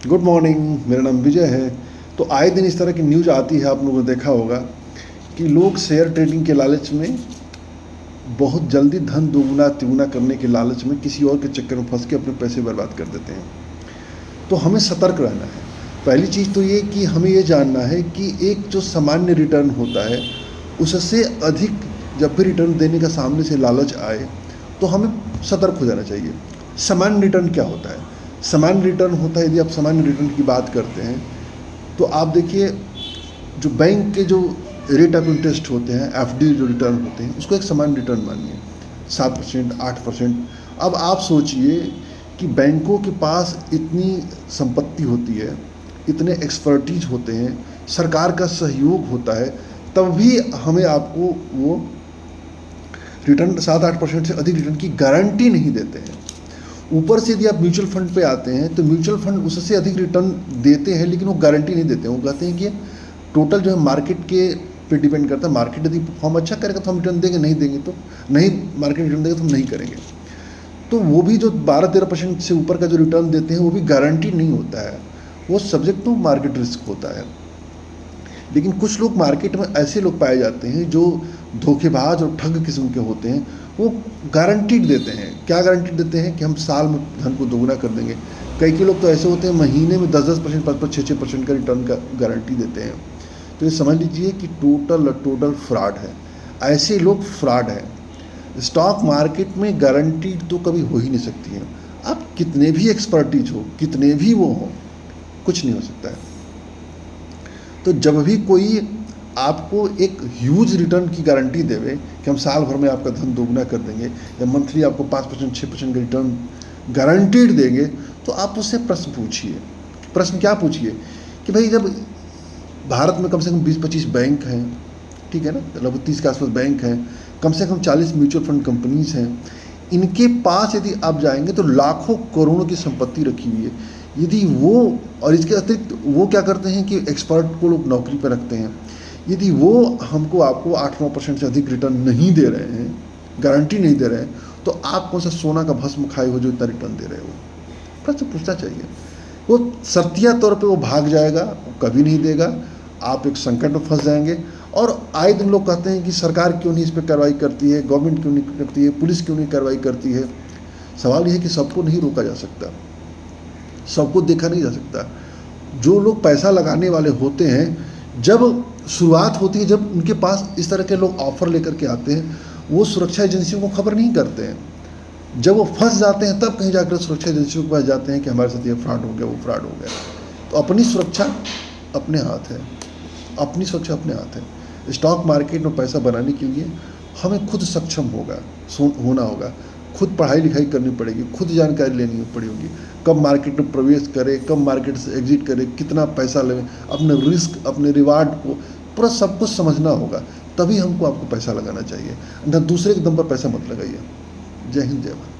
Good morning. मेरा नाम विजय है। तो आए दिन इस तरह की न्यूज़ आती है, आप लोगों ने देखा होगा कि लोग शेयर ट्रेडिंग के लालच में, बहुत जल्दी धन दोगुना तिगुना करने के लालच में किसी और के चक्कर में फंस के अपने पैसे बर्बाद कर देते हैं। तो हमें सतर्क रहना है। पहली चीज़ तो ये कि हमें ये जानना है कि एक जो सामान्य रिटर्न होता है उससे अधिक जब भी रिटर्न देने का सामने से लालच आए तो हमें सतर्क हो जाना चाहिए। सामान्य रिटर्न क्या होता है? सामान्य रिटर्न होता है, यदि आप सामान्य रिटर्न की बात करते हैं तो आप देखिए, जो बैंक के जो रेट ऑफ इंटरेस्ट होते हैं, एफडी जो रिटर्न होते हैं, उसको एक सामान्य रिटर्न मानिए। 7%, 8%। अब आप सोचिए कि बैंकों के पास इतनी संपत्ति होती है, इतने एक्सपर्टीज होते हैं, सरकार का सहयोग होता है, तब भी हमें आपको वो रिटर्न 7-8% से अधिक रिटर्न की गारंटी नहीं देते हैं। ऊपर से यदि आप म्यूचुअल फंड पे आते हैं तो म्यूचुअल फंड उससे अधिक रिटर्न देते हैं, लेकिन वो गारंटी नहीं देते हैं। वो कहते हैं कि टोटल जो है मार्केट के पे डिपेंड करता है। मार्केट यदि परफॉर्म अच्छा करेगा तो हम रिटर्न देंगे, नहीं देंगे तो नहीं, मार्केट रिटर्न देगा तो हम नहीं करेंगे। तो वो भी जो 12-13% से ऊपर का जो रिटर्न देते हैं वो भी गारंटी नहीं होता है, वो सब्जेक्ट टू मार्केट रिस्क होता है। लेकिन कुछ लोग मार्केट में ऐसे लोग पाए जाते हैं जो धोखेबाज और ठग किस्म के होते हैं। वो गारंटीड देते हैं। क्या गारंटी देते हैं? कि हम साल में धन को दोगुना कर देंगे। कई लोग तो ऐसे होते हैं महीने में 10-10%, 5-5, 6-6% का रिटर्न का गारंटी देते हैं। तो ये समझ लीजिए कि टोटल फ्रॉड है। ऐसे लोग फ्रॉड हैं। स्टॉक मार्केट में गारंटीड तो कभी हो ही नहीं सकती है। आप कितने भी एक्सपर्टीज हो, कितने भी वो हो, कुछ नहीं हो सकता है। तो जब भी कोई आपको एक ह्यूज रिटर्न की गारंटी देवे कि हम साल भर में आपका धन दोगुना कर देंगे या मंथली आपको 5%, 6% का रिटर्न गारंटीड देंगे, तो आप उससे प्रश्न पूछिए। प्रश्न क्या पूछिए कि भाई, जब भारत में कम से कम 20-25 बैंक हैं, ठीक है ना, लगभग 30 के आसपास बैंक हैं, कम से कम 40 म्यूचुअल फंड कंपनीज हैं, इनके पास यदि आप जाएंगे तो लाखों करोड़ों की संपत्ति रखी हुई है। यदि वो, और इसके अतिरिक्त वो क्या करते हैं कि एक्सपर्ट को लोग नौकरी पर रखते हैं, यदि वो हमको आपको 8-9% से अधिक रिटर्न नहीं दे रहे हैं, गारंटी नहीं दे रहे हैं, तो आप कौन सा सोना का भस्म खाए हो जो इतना रिटर्न दे रहे हो? प्रश्न पूछना चाहिए। वो शर्तिया तौर पे वो भाग जाएगा, वो कभी नहीं देगा, आप एक संकट में फंस जाएंगे। और आए दिन लोग कहते हैं कि सरकार क्यों नहीं इस पर कार्रवाई करती है, गवर्नमेंट क्यों नहीं करती है, पुलिस क्यों नहीं कार्रवाई करती है। सवाल ये है कि सबको नहीं रोका जा सकता, सबको देखा नहीं जा सकता। जो लोग पैसा लगाने वाले होते हैं, जब शुरुआत होती है, जब उनके पास इस तरह के लोग ऑफर लेकर के आते हैं, वो सुरक्षा एजेंसियों को खबर नहीं करते हैं। जब वो फंस जाते हैं तब कहीं जाकर सुरक्षा एजेंसियों के पास जाते हैं कि हमारे साथ ये फ्रॉड हो गया, वो फ्रॉड हो गया। तो अपनी सुरक्षा अपने हाथ है, अपनी सुरक्षा अपने हाथ है। स्टॉक मार्केट में पैसा बनाने के लिए हमें खुद सक्षम होना होगा, खुद पढ़ाई लिखाई करनी पड़ेगी, खुद जानकारी लेनी पड़ेगी, कब मार्केट में प्रवेश करें, कब मार्केट से एग्जिट करें, कितना पैसा लें, अपने रिस्क, अपने रिवार्ड को पूरा सब कुछ समझना होगा। तभी हमको आपको पैसा लगाना चाहिए, ना दूसरे के दम पर पैसा मत लगाइए। जय हिंद, जय भारत।